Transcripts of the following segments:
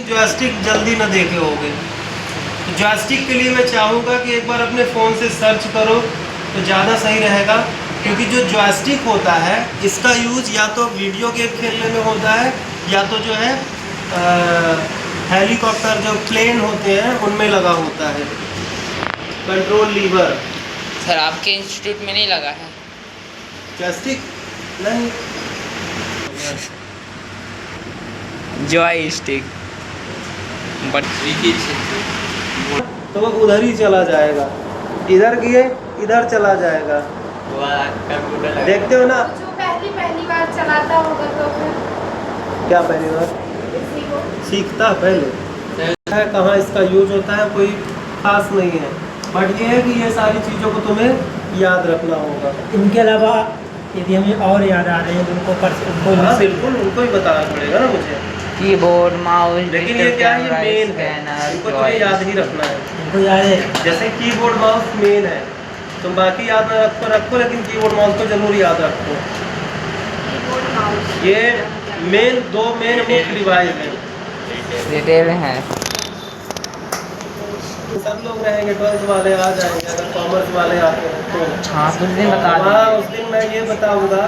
Joystick जल्दी ना देखे होगे, तो जॉयस्टिक के लिए मैं चाहूँगा कि एक बार अपने फ़ोन से सर्च करो तो ज़्यादा सही रहेगा। क्योंकि जो जॉयस्टिक होता है इसका यूज़ या तो वीडियो गेम खेलने में होता है, या तो जो है हेलीकॉप्टर जो प्लेन होते हैं उनमें लगा होता है कंट्रोल लीवर। सर आपके इंस्टीट्यूट में नहीं लगा है जॉयस्टिक? नहीं, जॉयस्टिक बट तो वो उधर ही चला जाएगा, इधर किए इधर चला जाएगा। देखते हो ना, जो पहली बार चलाता होगा तो फिर क्या पहली बार इसी को सीखता पहले है, कहाँ इसका यूज होता है कोई खास नहीं है, बट ये है कि ये सारी चीज़ों को तुम्हें याद रखना होगा। इनके अलावा यदि हमें और याद आ रहे हैं तो उनको हाँ बिल्कुल, उनको ही बताना पड़ेगा ना मुझे। कीबोर्ड माउस लेकिन ये क्या है, ये मेन है, इनको तुम्हें याद ही रखना है। इनको याद है, जैसे कीबोर्ड माउस मेन है, तुम बाकी याद ना रखो लेकिन कीबोर्ड माउस को जरूर याद रखो। कीबोर्ड माउस ये मेन दो मुख्य डिवाइस है। डिटेल है। सब लोग रहेंगे, 12th वाले आ जाएंगे, अगर कॉमर्स वाले आते हैं तो। हाँ कुछ दिन बता हाँ, दें। उस दिन मैं ये बताऊंगा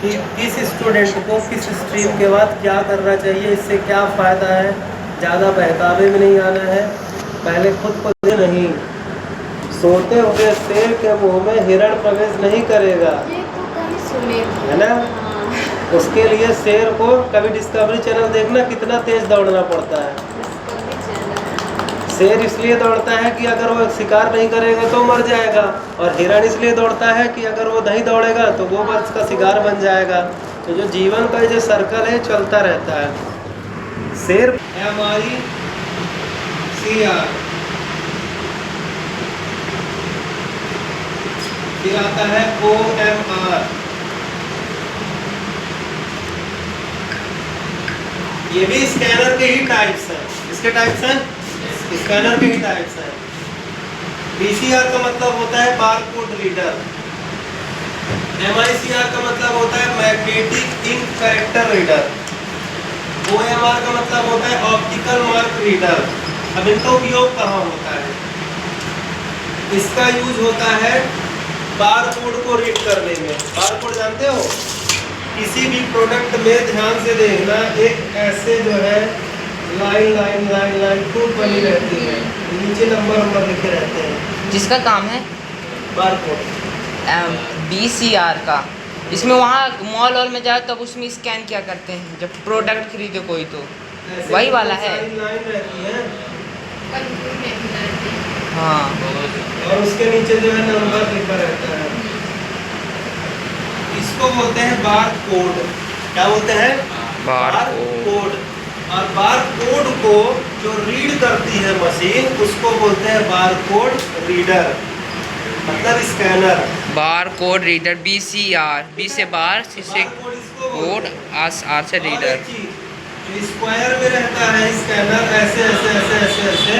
कि किस स्टूडेंट को किस स्ट्रीम के बाद क्या करना चाहिए, इससे क्या फ़ायदा है। ज़्यादा बहकावे में नहीं आना है, पहले खुद को नहीं। सोते हुए शेर के मुंह में हिरण प्रवेश नहीं करेगा, ये तो कहीं सुने थे। है ना। हाँ। उसके लिए शेर को कभी डिस्कवरी चैनल देखना कितना तेज दौड़ना पड़ता है। Discovery channel. शेर इसलिए दौड़ता है कि अगर वो शिकार नहीं करेगा तो मर जाएगा, और हिरण इसलिए दौड़ता है कि अगर वो नहीं दौड़ेगा तो वो बस का शिकार बन जाएगा। तो जो जीवन का जो सर्कल है चलता रहता है। शेर MICR, फिर आता है OMR। ये भी स्कैनर के ही टाइप्स हैं। इसके टाइप्स हैं, स्कैनर के ही टाइप्स हैं। BCR का मतलब होता है बारकोड रीडर। MICR का मतलब होता है magnetic ink character reader. OMR का मतलब होता है ऑप्टिकल मार्क रीडर। अब इनका उपयोग कहाँ होता है? इसका यूज होता है बारकोड को रीड करने में। बारकोड जानते हो? किसी भी प्रोडक्ट में ध्यान से देखना, एक ऐसे जो है लाइन खूब बनी रहती है, नीचे नंबर लिखे रहते हैं। जिसका काम है बारकोड। BCR का, इसमें वहाँ मॉल वॉल में जाओ तब उसमें स्कैन क्या करते हैं जब प्रोडक्ट खरीदे कोई तो ऐसे वही वाला है। लाइन रहती है, कंप्यूटर में भी रहते हैं। हाँ और उसके नीचे जो है नंबर लिखा रहता है। इसको बोलते हैं बारकोड। क्या बोलते हैं? बारकोड। और बारकोड को जो रीड करती है मशीन उसको बोलते हैं बारकोड रीडर, मतलब scanner. Barcode reader BCR, B से बार, C से बारकोड इसको कोड, R से और रीडर। एक चीज, जो स्क्वायर में रहता है स्कैनर, ऐसे ऐसे ऐसे ऐसे ऐसे,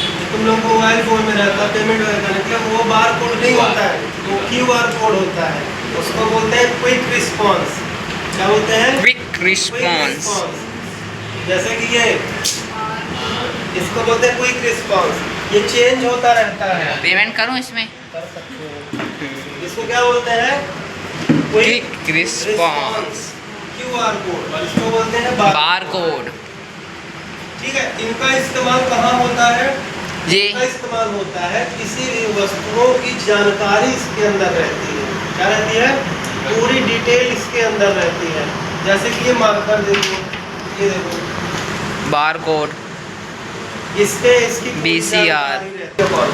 जो तुम लोग मोबाइल फोन में रहता है पेमेंट वगैरह करने के लिए, वो बारकोड नहीं होता है, वो QR कोड होता है। उसको बोलते हैं क्विक रिस्पॉन्स। क्या बोलते हैं? Quick response. जैसे कि ये, इसको बोलते हैं क्विक रिस्पॉन्स। ये चेंज होता रहता है। पेमेंट करूँ इसमें? कर सकते हो। इसको क्या बोलते हैं? Quick response. QR कोड, और इसको बोलते हैं बारकोड। ठीक है। इनका इस्तेमाल कहाँ होता है? जी इसका इस्तेमाल होता है किसी भी वस्तुओं की जानकारी इसके अंदर रहती है। क्या रहती है? पूरी डिटेल इसके अंदर रहती है। जैसे कि ये मार्कर देखो, ये देखो बारकोड इसके इसकी पूरी BCR। जानकारी रहती है। कौन?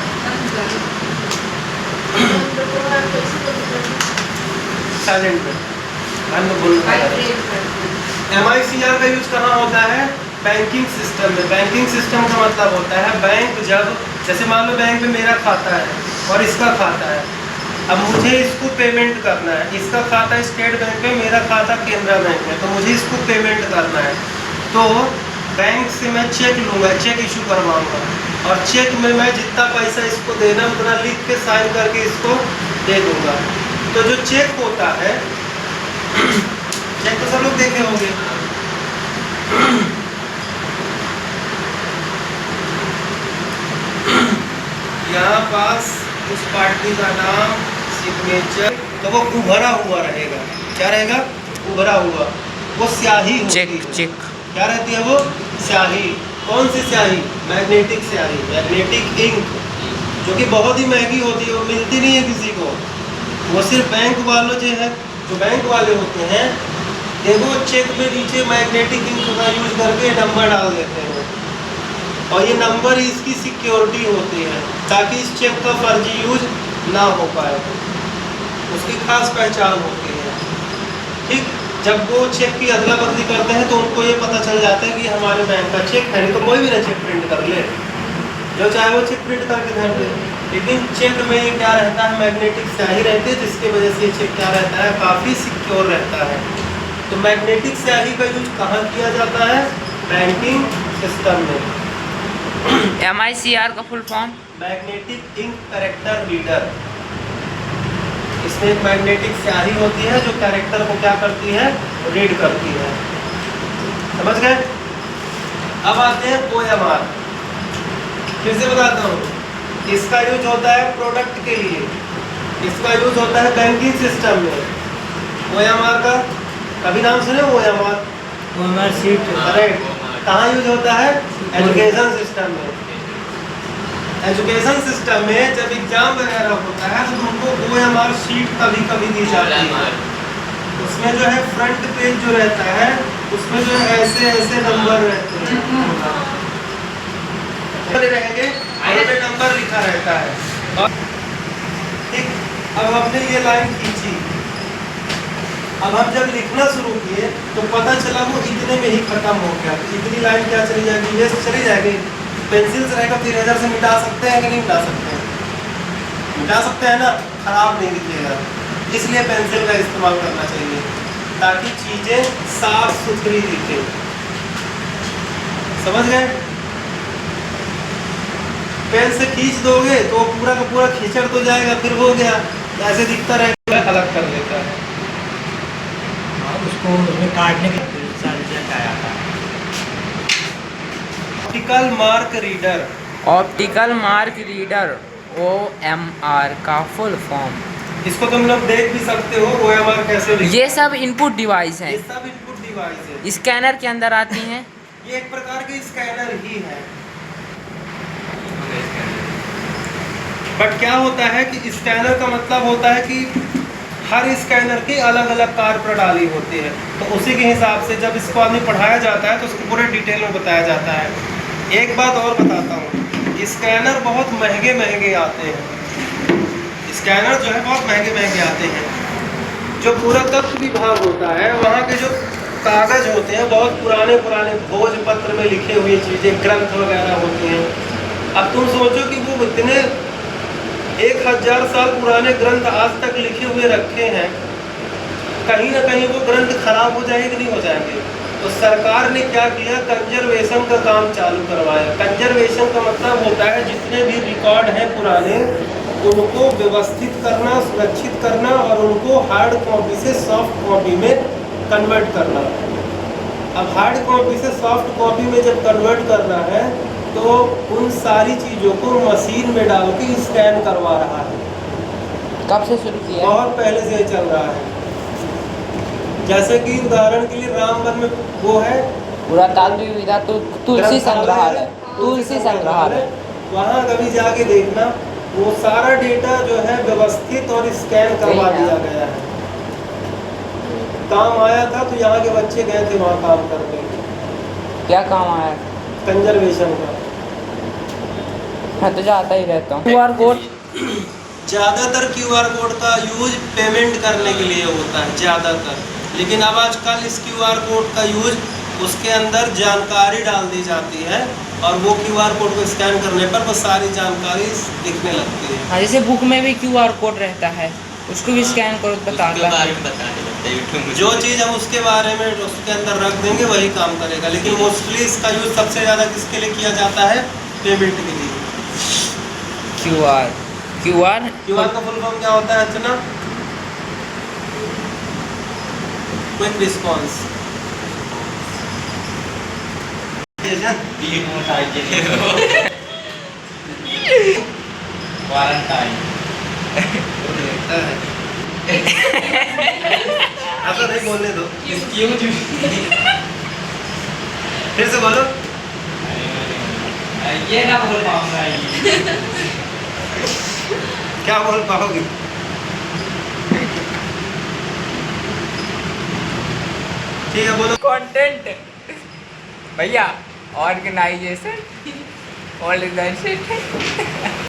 साइलेंट पे MICR का यूज कहाँ होता है? बैंकिंग सिस्टम में। बैंकिंग सिस्टम का मतलब होता है बैंक, जब जैसे मान लो बैंक में मेरा खाता है और इसका खाता है, अब मुझे इसको पेमेंट करना है। इसका खाता स्टेट बैंक में, मेरा खाता केनरा बैंक में, तो मुझे इसको पेमेंट करना है। तो बैंक से मैं चेक लूँगा, चेक इशू करवाऊँगा, और चेक में मैं जितना पैसा इसको देना उतना लिख के साइन करके इसको दे दूँगा। तो जो चेक होता है, चेक तो सब लोग देखे होंगे, यहाँ पास उस पार्टी का नाम, सिग्नेचर, तो वो उभरा हुआ रहेगा। क्या रहेगा? उभरा हुआ। वो स्याही होती चेक है। चेक। क्या रहती है वो? स्याही। कौन सी स्याही? मैग्नेटिक स्याही, मैग्नेटिक इंक, जो कि बहुत ही महंगी होती है, वो मिलती नहीं है किसी को। वो सिर्फ बैंक वालों जो है, जो बैंक वाले होते हैं, देखो चेक में नीचे मैग्नेटिक इंक का यूज करके नंबर डाल देते हैं, और ये नंबर ही इसकी सिक्योरिटी होती है, ताकि इस चेक का फर्जी यूज ना हो पाए। उसकी खास पहचान होती है। ठीक, जब वो चेक की अदला बदली करते हैं तो उनको ये पता चल जाता है कि हमारे बैंक का चेक है, नहीं तो कोई भी ना चेक प्रिंट कर ले, जो चाहे वो चेक प्रिंट करके धर दे। लेकिन चेक में ये क्या रहता है? मैग्नेटिक स्याही रहती है, जिसकी वजह से ये चेक क्या रहता है? काफ़ी सिक्योर रहता है। तो मैग्नेटिक स्याही का यूज कहाँ किया जाता है? बैंकिंग सिस्टम में। MICR का full form? Magnetic ink character reader. इसमें एक मैग्नेटिक स्याही होती है जो कैरेक्टर को क्या करती है? रीड करती है। समझ गए? अब आते हैं OMR। फिर से बताता हूँ, इसका यूज होता है प्रोडक्ट के लिए, इसका यूज होता है बैंकिंग सिस्टम में। OMR का कभी नाम सुने? OMR, OMR sheet. करेक्ट। कहाँ यूज होता है? एजुकेशन सिस्टम में। एजुकेशन सिस्टम में जब एग्जाम वगैरह होता है तो उनको OMR शीट कभी कभी दी जाती है। उसमें जो है फ्रंट पेज जो रहता है, उसमें जो है ऐसे ऐसे नंबर रहते हैं, रहेंगे और उनमें नंबर लिखा रहता है। और ठीक, अब हमने ये लाइन खींची, अब हम जब लिखना शुरू किए तो पता चला वो इतने में ही खत्म हो गया। इतनी लाइन क्या चली जाएगी? वेस्ट चली जाएगी। पेंसिल से रहेगा 3000 से मिटा सकते हैं कि नहीं मिटा सकते हैं? मिटा सकते हैं ना, खराब नहीं दिखेगा। इसलिए पेंसिल का इस्तेमाल करना चाहिए ताकि चीज़ें साफ सुथरी दिखे। समझ गए? पेन से खींच दोगे तो पूरा का पूरा खींचड़ तो जाएगा, फिर हो गया, ऐसे दिखता रहेगा, अलग कर देता है। उसको उसमें काटने के रिजल्ट आया था। Optical mark reader. Optical mark reader, OMR का फुल फॉर्म। इसको तुम लोग देख भी सकते हो OMR कैसे लिखते ये हैं। सब इनपुट डिवाइस ये है, सब इनपुट डिवाइस है। स्कैनर के अंदर आती हैं। ये एक प्रकार के स्कैनर ही है। बट क्या होता है कि स्कैनर का मतलब होता है कि हर स्कैनर की अलग अलग कार्य प्रणाली होती है, तो उसी के हिसाब से जब इसको आदमी पढ़ाया जाता है तो उसको पूरे डिटेल में बताया जाता है। एक बात और बताता हूँ, स्कैनर बहुत महंगे महंगे आते हैं। स्कैनर जो है बहुत महंगे महंगे आते हैं। जो पुरातत्व विभाग होता है, वहाँ के जो कागज होते हैं बहुत पुराने पुराने भोजपत्र में लिखे हुए चीज़ें, ग्रंथ वगैरह होते हैं। अब तुम सोचो कि वो इतने 1000 साल पुराने ग्रंथ आज तक लिखे हुए रखे हैं, कहीं ना कहीं वो ग्रंथ खराब हो जाएंगे नहीं हो जाएंगे। तो सरकार ने क्या किया? कंजर्वेशन का काम चालू करवाया। कंजर्वेशन का मतलब होता है जितने भी रिकॉर्ड हैं पुराने, उनको व्यवस्थित करना, सुरक्षित करना और उनको हार्ड कॉपी से सॉफ्ट कॉपी में कन्वर्ट करना। अब हार्ड कॉपी से सॉफ्ट कॉपी में जब कन्वर्ट करना है तो उन सारी चीज़ों को मशीन में डाल के स्कैन करवा रहा है। कब से शुरू किया? बहुत पहले से चल रहा है। जैसे कि उदाहरण के लिए रामवन में वो है पुरातात्विक विधा, तो तुलसी संग्रहालय, तुलसी संग्रहालय। वहाँ कभी जाके देखना, वो सारा डेटा जो है व्यवस्थित और स्कैन करवा दिया गया है। काम आया था तो यहाँ के बच्चे गए थे वहाँ काम करने। क्या काम आया? कंजर्वेशन का। मैं तो जाता ही रहता हूँ। QR कोड ज़्यादातर QR कोड का यूज पेमेंट करने के लिए होता है ज़्यादातर, लेकिन अब आजकल इस QR कोड का यूज उसके अंदर जानकारी डाल दी जाती है और वो QR कोड को स्कैन करने पर वो सारी जानकारी दिखने लगती है। हाँ, जैसे बुक में भी QR कोड रहता है, उसको भी स्कैन करो तो बताता है। जो चीज़ हम उसके बारे में उसके अंदर रख देंगे वही काम करेगा, लेकिन मोस्टली इसका यूज सबसे ज़्यादा किसके लिए किया जाता है? पेमेंट के लिए। QR का फुल फॉर्म क्या होता है अर्चना? Quick response. क्वारंटाइन। ऐसा नहीं बोलने दो, एक्सक्यूज मी। फिर से बोलो। ये ना बोल पाऊंगा ये। क्या बोल पाओगे? ठीक है बोलो। कंटेंट भैया, ऑर्गेनाइजेशन, ऑर्गेनाइजेशन